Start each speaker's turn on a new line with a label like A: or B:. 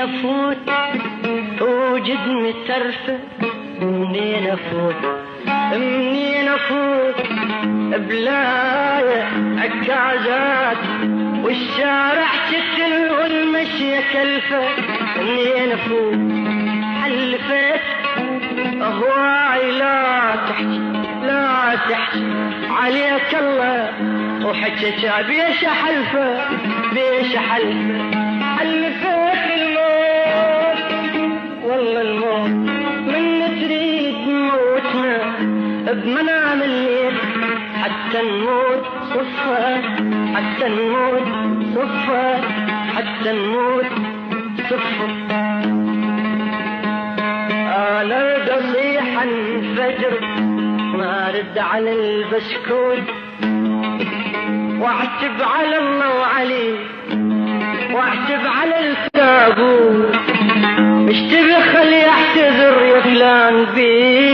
A: افوت وجد مترفة، منين افوت منين افوت بلاية عكازات والشارع كتل والمشي كلفة، منين افوت حلفت هواي لا تحكي لا تحكي عليك الله وحكيت بيش حلفة بيش حلفة حلفت الموت والله الموت من تريد موتنا بمنام الليل حتى نموت صفة حتى نموت صفة حتى نموت صفة. أنا قصيح انفجر ما رد على البسكوت واعتب على الله وعلي واعتب على التابوت مش تبي خلي اعتذر يا فلان بي